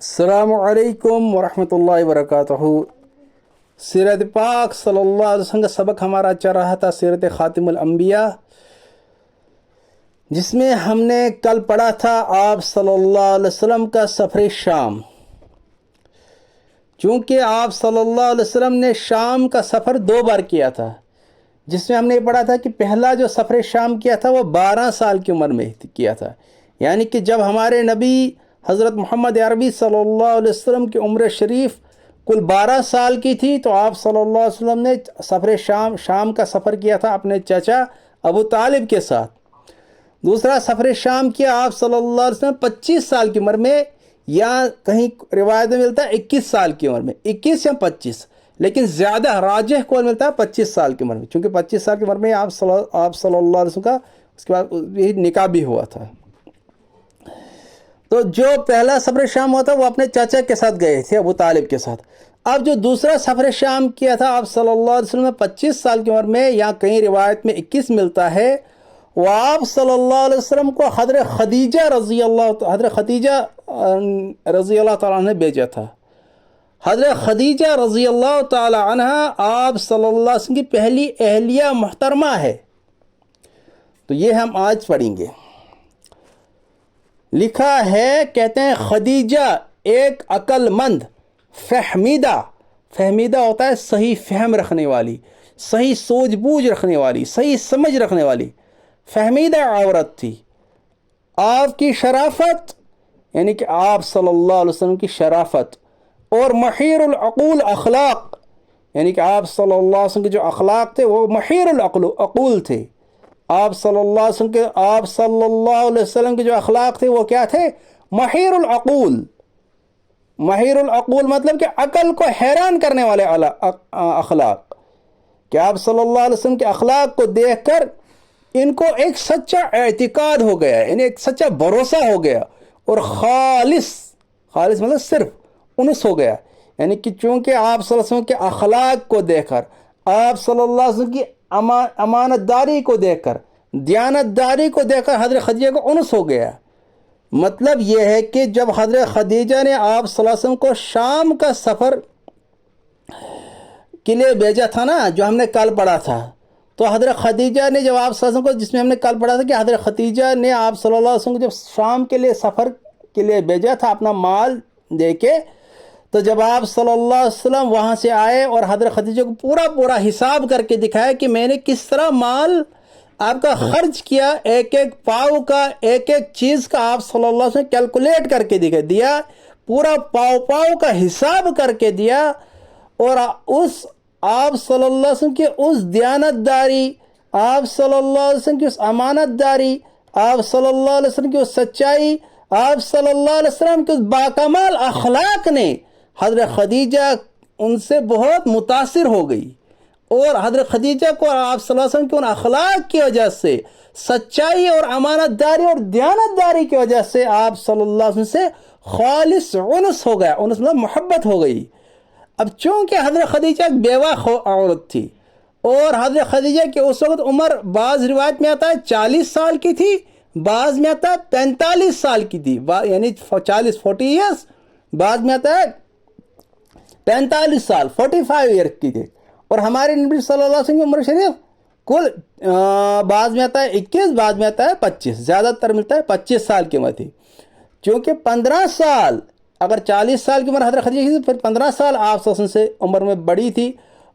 السلام علیکم ورحمۃ اللہ وبرکاتہ۔ سیرت پاک صلی اللہ علیہ وسلم کا سبق ہمارا چل رہا تھا، سیرت خاتم الانبیاء، جس میں ہم نے کل پڑھا تھا آپ صلی اللہ علیہ وسلم کا سفر شام۔ چونکہ آپ صلی اللہ علیہ وسلم نے شام کا سفر 2 بار کیا تھا، جس میں ہم نے پڑھا تھا کہ پہلا جو سفر شام کیا تھا وہ 12 سال کی عمر میں کیا تھا، یعنی کہ جب ہمارے نبی حضرت محمد عربی صلی اللہ علیہ وسلم کی عمر شریف کل 12 سال کی تھی، تو آپ صلی اللہ علیہ وسلم نے سفر شام کا سفر کیا تھا اپنے چچا ابو طالب کے ساتھ۔ دوسرا سفر شام کیا آپ صلی اللہ علیہ وسلم 25 سال کی عمر میں، یا کہیں روایت میں ملتا ہے 21 سال کی عمر میں، 21 یا 25، لیکن زیادہ راجح قول ملتا ہے 25 سال کی عمر میں، چونکہ 25 سال کی عمر میں آپ صلی اللہ علیہ وسلم کا اس کے بعد یہی نکاح بھی ہوا تھا۔ تو جو پہلا سفر شام ہوا تھا وہ اپنے چاچا کے ساتھ گئے تھے، ابو طالب کے ساتھ۔ اب جو دوسرا سفر شام کیا تھا آپ صلی اللہ علیہ وسلم نے 25 سال کی عمر میں، یا کہیں روایت میں 21 ملتا ہے، وہ آپ صلی اللہ علیہ وسلم کو حضرت خدیجہ رضی اللہ تعالیٰ عنہ نے بھیجا تھا۔ حضرت خدیجہ رضی اللہ تعالیٰ عنہ آپ صلی اللہ علیہ وسلم کی پہلی اہلیہ محترمہ ہے۔ تو یہ ہم آج پڑھیں گے۔ لکھا ہے، کہتے ہیں خدیجہ ایک عقل مند، فہمیدہ ہوتا ہے صحیح فہم رکھنے والی، صحیح سوچ بوجھ رکھنے والی، صحیح سمجھ رکھنے والی، فہمیدہ عورت تھی۔ آپ کی شرافت، یعنی کہ آپ صلی اللہ علیہ وسلم کی شرافت، اور محیر العقول اخلاق، یعنی کہ آپ صلی اللہ علیہ وسلم کے جو اخلاق تھے وہ محیر العقول تھے۔ آپ صلی اللہ علیہ وسلم کے جو اخلاق تھے وہ کیا تھے؟ محیر العقول مطلب کہ عقل کو حیران کرنے والے اخلاق، کہ آپ صلی اللہ علیہ وسلم کے اخلاق کو دیکھ کر ان کو ایک سچا اعتقاد ہو گیا، یعنی ایک سچا بھروسہ ہو گیا، اور خالص مطلب صرف انس ہو گیا، یعنی کہ چونکہ آپ صلی اللہ علیہ وسلم کے اخلاق کو دیکھ کر، آپ صلی اللہ علیہ وسلم کی امانت داری کو دیکھ کر، دیانت داری کو دیکھ کر حضرت خدیجہ کو انس ہو گیا۔ مطلب یہ ہے کہ جب حضرت خدیجہ نے آپ صلی اللہ علیہ وسلم کو شام کا سفر کے لیے بھیجا تھا نا، جو ہم نے کل پڑھا تھا، تو حضرت خدیجہ نے جب آپ صلی اللہ علیہ وسلم کو، جس میں ہم نے کل پڑھا تھا کہ حضرت خدیجہ نے آپ صلی اللہ علیہ وسلم کو جب شام کے لیے سفر کے لیے بھیجا تھا اپنا مال دے کے، تو جب آپ صلی اللہ علیہ وسلم وہاں سے آئے اور حضرت خدیجہ کو پورا حساب کر کے دکھایا کہ میں نے کس طرح مال آپ کا خرچ کیا، ایک پاؤ کا، ایک چیز کا آپ صلی اللہ علیہ وسلم کیلکولیٹ کر کے دیا، پورا پاؤ کا حساب کر کے دیا، اور اس آپ صلی اللہ علیہ وسلم کی اس دیانت داری، آپ صلی اللہ علیہ وسلم کی اس امانت داری، آپ صلی اللہ علیہ وسلم کی اس سچائی، آپ صلی اللہ علیہ وسلم کے اس باکمال اخلاق نے حضرت خدیجہ ان سے بہت متاثر ہو گئی، اور حضرت خدیجہ کو آپ صلی اللہ علیہ وسلم کے ان اخلاق کی وجہ سے، سچائی اور امانت داری اور دیانت داری کی وجہ سے آپ صلی اللہ علیہ وسلم سے خالص انس ہو گیا، انس مطلب محبت ہو گئی۔ اب چونکہ حضرت خدیجہ ایک بیوہ عورت تھی، اور حضرت خدیجہ کی اس وقت عمر بعض روایت میں آتا ہے 40 سال کی تھی، بعض میں آتا ہے 45 سال کی تھی، یعنی 40 ایئرس، بعض میں آتا ہے 45 سال 45 ایئر کی تھی، اور ہمارے نبی صلی اللہ علیہ وسلم کی عمر شریف کل بعض میں آتا ہے 21، بعض میں آتا ہے 25، زیادہ تر ملتا ہے 25 سال کی عمر تھی۔ چونکہ 15 سال، اگر 40 سال کی عمر حضرت خدیجہ کی تھی، پھر 15 سال آپ صلی اللہ علیہ وسلم سے عمر میں بڑی تھی،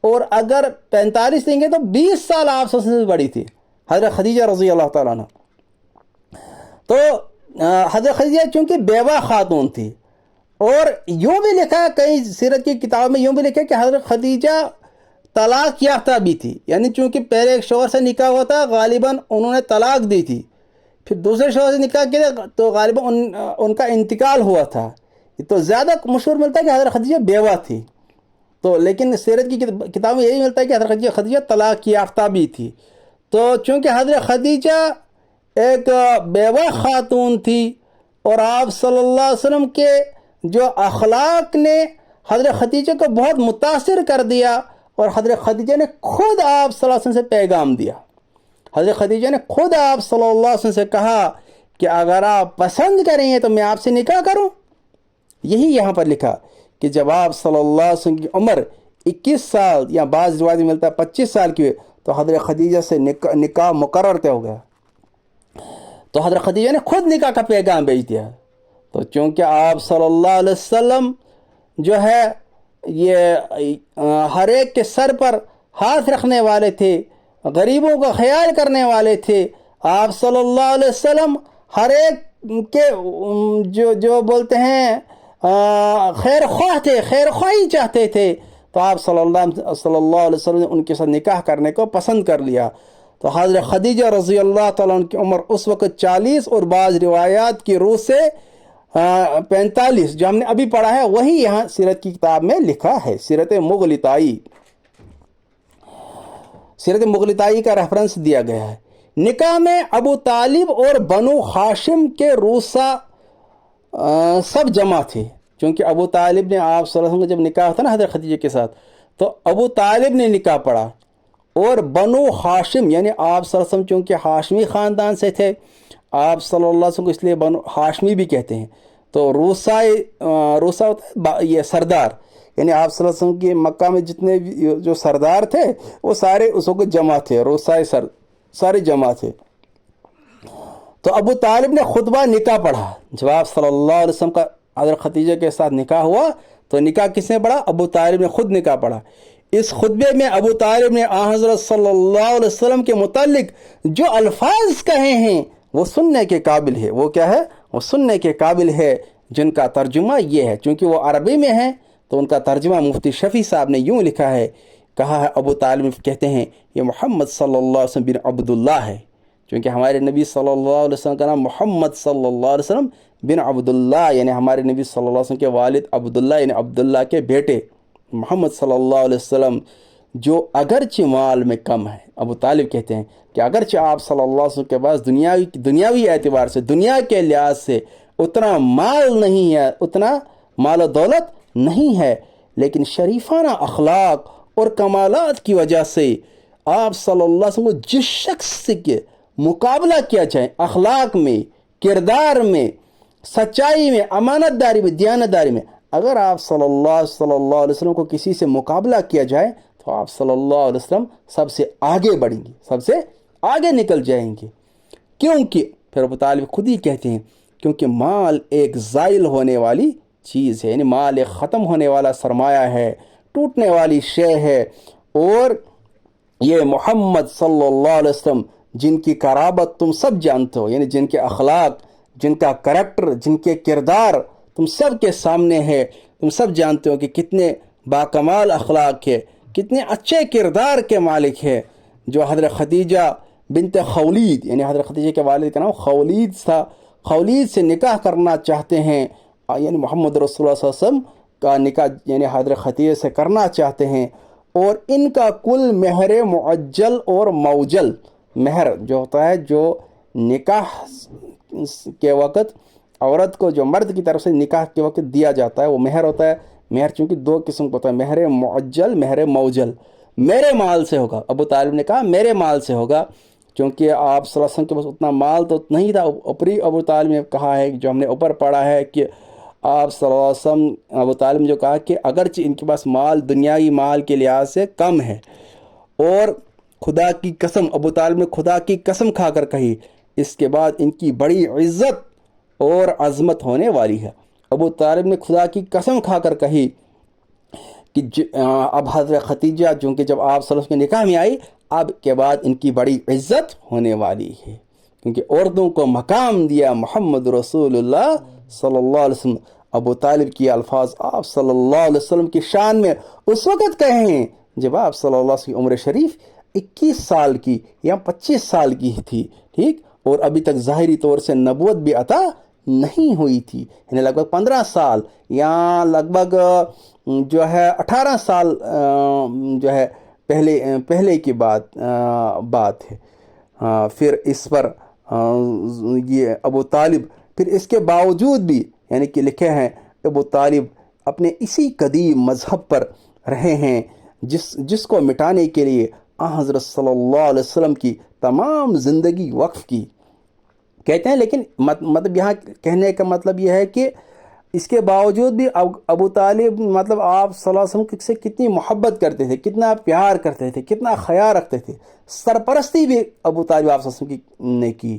اور اگر 45 دیں گے تو 20 سال آپ صلی اللہ علیہ وسلم سے بڑی تھی حضرت خدیجہ رضی اللہ تعالیٰ عنہ۔ تو حضرت خدیجہ چونکہ بیوہ خاتون تھی، اور یوں بھی لکھا کئی سیرت کی کتاب میں، یوں بھی لکھا کہ حضرت خدیجہ طلاق یافتہ بھی تھی، یعنی چونکہ پہلے ایک شوہر سے نکاح ہوا تھا، غالباً انہوں نے طلاق دی تھی، پھر دوسرے شوہر سے نکاح کیا تو غالباً ان کا انتقال ہوا تھا، تو زیادہ مشہور ملتا ہے کہ حضرت خدیجہ بیوہ تھی، تو لیکن سیرت کی کتاب میں یہی ملتا ہے کہ حضرت خدیجہ طلاق یافتہ بھی تھی۔ تو چونکہ حضرت خدیجہ ایک بیوہ خاتون تھی، اور آپ صلی اللہ علیہ وسلم کے جو اخلاق نے حضرت خدیجہ کو بہت متاثر کر دیا، اور حضرت خدیجہ نے خود آپ صلی اللہ علیہ وسلم سے پیغام دیا، حضرت خدیجہ نے خود آپ صلی اللہ علیہ وسلم سے کہا کہ اگر آپ پسند کریں گے تو میں آپ سے نکاح کروں، یہی یہاں پر لکھا کہ جب آپ صلی اللہ علیہ وسلم کی عمر 21 سال یا بعض روایت میں ملتا ہے 25 سال کی ہوئی تو حضرت خدیجہ سے نکاح مقرر طے ہو گیا. تو حضرت خدیجہ نے خود نکاح کا پیغام بھیج دیا. تو چونکہ آپ صلی اللہ علیہ وسلم جو ہے یہ ہر ایک کے سر پر ہاتھ رکھنے والے تھے، غریبوں کا خیال کرنے والے تھے، آپ صلی اللہ علیہ وسلم ہر ایک کے جو بولتے ہیں خیر خواہ تھے، خیر خواہی چاہتے تھے. تو آپ صلی اللہ علیہ وسلم نے ان کے ساتھ نکاح کرنے کو پسند کر لیا. تو حضرت خدیجہ رضی اللہ تعالیٰ عنہ کی عمر اس وقت 40 اور بعض روایات کی روح سے 45 جو ہم نے ابھی پڑھا ہے وہی یہاں سیرت کی کتاب میں لکھا ہے. سیرت مغلطائی کا ریفرنس دیا گیا ہے. نکاح میں ابو طالب اور بنو ہاشم کے روسا سب جمع تھے. چونکہ ابو طالب نے آپ صلی اللہ علیہ وسلم کا جب نکاح تھا نا حضرت خدیجہ کے ساتھ تو ابو طالب نے نکاح پڑھا، اور بنو ہاشم یعنی آپ صلی اللہ علیہ وسلم چونکہ ہاشمی خاندان سے تھے، آپ صلی اللہ علیہ وسلم کو اس لیے بنو ہاشمی بھی کہتے ہیں. تو روسا ہوتا ہے یہ سردار، یعنی آپ صلی اللہ علیہ وسلم کی مکہ میں جتنے جو سردار تھے وہ سارے اس وقت جمع تھے، روسائے سارے جمع تھے. تو ابو طالب نے خطبہ نکاح پڑھا. جب آپ صلی اللہ علیہ وسلم کا حضرت خدیجہ کے ساتھ نکاح ہوا تو نکاح کس نے پڑھا؟ ابو طالب نے خود نکاح پڑھا. اس خطبے میں ابو طالب نے حضرت صلی اللہ علیہ وسلم کے متعلق جو الفاظ کہے ہیں وہ سننے کے قابل ہے. وہ کیا ہے؟ وہ سننے کے قابل ہے، جن کا ترجمہ یہ ہے. چونکہ وہ عربی میں ہے تو ان کا ترجمہ مفتی شفیع صاحب نے یوں لکھا ہے، کہا ہے ابو طالب کہتے ہیں یہ محمد صلی اللہ علیہ وسلم بن عبداللہ ہے. چونکہ ہمارے نبی صلی اللہ علیہ وسلم کا نام محمد صلی اللہ علیہ وسلم بن عبداللہ، یعنی ہمارے نبی صلی اللہ علیہ وسلم کے والد عبداللہ یعنی عبداللہ کے بیٹے محمد صلی اللہ علیہ وسلم، جو اگرچہ مال میں کم ہے. ابو طالب کہتے ہیں کہ اگرچہ آپ صلی اللہ علیہ وسلم کے پاس دنیاوی اعتبار سے، دنیا کے لحاظ سے اتنا مال نہیں ہے، اتنا مال و دولت نہیں ہے، لیکن شریفانہ اخلاق اور کمالات کی وجہ سے آپ صلی اللہ علیہ وسلم کو جس شخص کے مقابلہ کیا جائے اخلاق میں، کردار میں، سچائی میں، امانت داری میں، دیانت داری میں، اگر آپ صلی اللہ علیہ وسلم کو کسی سے مقابلہ کیا جائے تو آپ صلی اللہ علیہ وسلم سب سے آگے بڑھیں گے، سب سے آگے نکل جائیں گے. کیونکہ پھر ابو طالب خود ہی کہتے ہیں کیونکہ مال ایک زائل ہونے والی چیز ہے، یعنی مال ایک ختم ہونے والا سرمایہ ہے، ٹوٹنے والی شے ہے. اور یہ محمد صلی اللہ علیہ وسلم جن کی قرابت تم سب جانتے ہو، یعنی جن کے اخلاق، جن کا کریکٹر، جن کے کردار تم سب کے سامنے ہے، تم سب جانتے ہو کہ کتنے باکمال اخلاق ہے، کتنے اچھے کردار کے مالک ہے. جو حضرت خدیجہ بنت خولید، یعنی حضرت خدیجہ کے والد کا نام خولید تھا، خولید سے نکاح کرنا چاہتے ہیں، یعنی محمد رسول اللہ صلی اللہ علیہ وسلم کا نکاح یعنی حضرت خدیجہ سے کرنا چاہتے ہیں. اور ان کا کل مہر معجل اور موجل، مہر جو ہوتا ہے جو نکاح کے وقت عورت کو جو مرد کی طرف سے نکاح کے وقت دیا جاتا ہے وہ مہر ہوتا ہے. مہر چونکہ دو قسم کا ہوتا ہے، مہر معجل، مہر موجل. میرے مال سے ہوگا. ابو طالب نے کہا میرے مال سے ہوگا، چونکہ آپ صلی اللہ علیہ وسلم کے پاس اتنا مال تو نہیں تھا. اوپری ابو طالب نے کہا ہے جو ہم نے اوپر پڑھا ہے کہ آپ صلی اللہ علیہ وسلم، ابو طالب نے جو کہا کہ اگرچہ ان کے پاس مال دنیاوی مال کے لحاظ سے کم ہے، اور خدا کی قسم، ابو طالب نے خدا کی قسم کھا کر کہی اس کے بعد ان کی بڑی عزت اور عظمت ہونے والی ہے. ابو طالب نے خدا کی قسم کھا کر کہی کہ اب حضرت خدیجہ جو کہ جب آپ صلی اللہ علیہ وسلم کے نکاح میں آئی، اب کے بعد ان کی بڑی عزت ہونے والی ہے، کیونکہ عورتوں کو مقام دیا محمد رسول اللہ صلی اللہ علیہ وسلم. ابو طالب کی الفاظ آپ صلی اللہ علیہ وسلم کی شان میں اس وقت کہے ہیں جب آپ صلی اللہ علیہ وسلم کی عمر شریف 21 سال کی یا 25 سال کی تھی، ٹھیک، اور ابھی تک ظاہری طور سے نبوت بھی عطا نہیں ہوئی تھی، یعنی لگ بھگ 15 سال یا لگ بھگ جو ہے 18 سال جو ہے پہلے کی بات ہے. پھر اس پر یہ ابو طالب پھر اس کے باوجود بھی یعنی کہ لکھے ہیں ابو طالب اپنے اسی قدیم مذہب پر رہے ہیں جس کو مٹانے کے لیے حضرت صلی اللہ علیہ وسلم کی تمام زندگی وقف کی. کہتے ہیں لیکن مطلب یہاں کہنے کا مطلب یہ ہے کہ اس کے باوجود بھی ابو طالب مطلب آپ صلی اللہ علیہ وسلم سے کتنی محبت کرتے تھے، کتنا پیار کرتے تھے، کتنا خیال رکھتے تھے. سرپرستی بھی ابو طالب آپ صلی اللہ علیہ وسلم نے کی.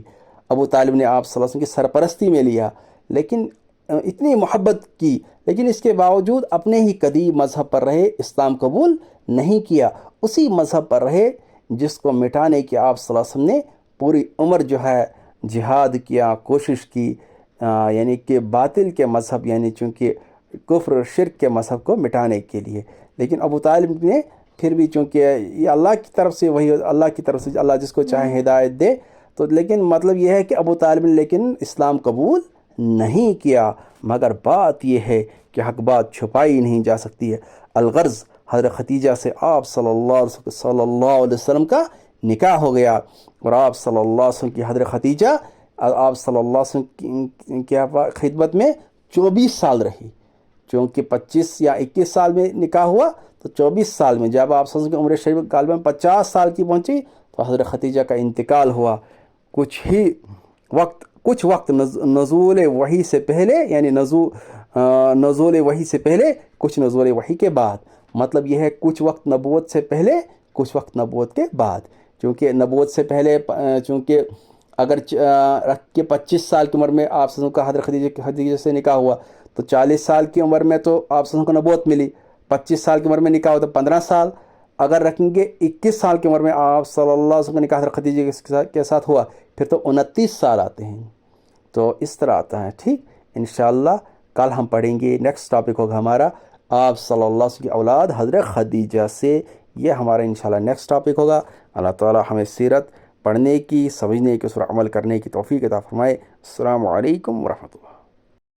ابو طالب نے آپ صلی اللہ علیہ وسلم کی سرپرستی میں لیا، لیکن اتنی محبت کی، لیکن اس کے باوجود اپنے ہی قدیم مذہب پر رہے، اسلام قبول نہیں کیا. اسی مذہب پر رہے جس کو مٹانے کی آپ صلی اللہ علیہ وسلم نے پوری عمر جو ہے جہاد کیا، کوشش کی، یعنی کہ باطل کے مذہب، یعنی چونکہ کفر اور شرک کے مذہب کو مٹانے کے لیے. لیکن ابو طالب نے پھر بھی، چونکہ یہ اللہ کی طرف سے، وہی اللہ کی طرف سے اللہ جس کو چاہے ہدایت دے، تو لیکن مطلب یہ ہے کہ ابو طالب نے لیکن اسلام قبول نہیں کیا. مگر بات یہ ہے کہ حق بات چھپائی نہیں جا سکتی ہے. الغرض حضرت ختیجہ سے آپ صلی اللہ علیہ وسلم کا نکاح ہو گیا، اور آپ صلی اللہ علیہ وسلم کی حضرت ختیجہ آپ صلی اللہ علیہ وسلم کی خدمت میں 24 سال رہی. چونکہ 25 یا 21 سال میں نکاح ہوا، تو 24 سال میں جب آپ صلی اللہ علیہ وسلم کی عمر شریف غالباً 50 سال کی پہنچی تو حضرت ختیجہ کا انتقال ہوا. کچھ وقت نزول وحی سے پہلے، یعنی نزول وحی سے پہلے، کچھ نزول وحی کے بعد. مطلب یہ ہے کچھ وقت نبوت سے پہلے، کچھ وقت نبوت کے بعد. چونکہ نبوت سے پہلے، چونکہ اگر 25 سال کی عمر میں آپ صلی اللہ علیہ وسلم کا حضرت خدیجہ سے نکاح ہوا تو 40 سال کی عمر میں تو آپ صلی اللہ علیہ وسلم کو نبوت ملی. 25 سال کی عمر میں نکاح ہوا تو 15 سال. اگر رکھیں گے 21 سال کی عمر میں آپ صلی اللہ علیہ وسلم کا نکاح حضرت خدیجہ کے ساتھ ہوا، پھر تو 29 سال آتے ہیں. تو اس طرح آتا ہے. ٹھیک، انشاءاللہ کل ہم پڑھیں گے. نیکسٹ ٹاپک ہوگا ہمارا آپ صلی اللہ علیہ وسلم کی اولاد حضرت خدیجہ سے. یہ ہمارا انشاءاللہ نیکسٹ ٹاپک ہوگا. اللہ تعالی ہمیں سیرت پڑھنے کی، سمجھنے کی، اس پر عمل کرنے کی توفیق عطا فرمائے. السلام علیکم ورحمۃ اللہ.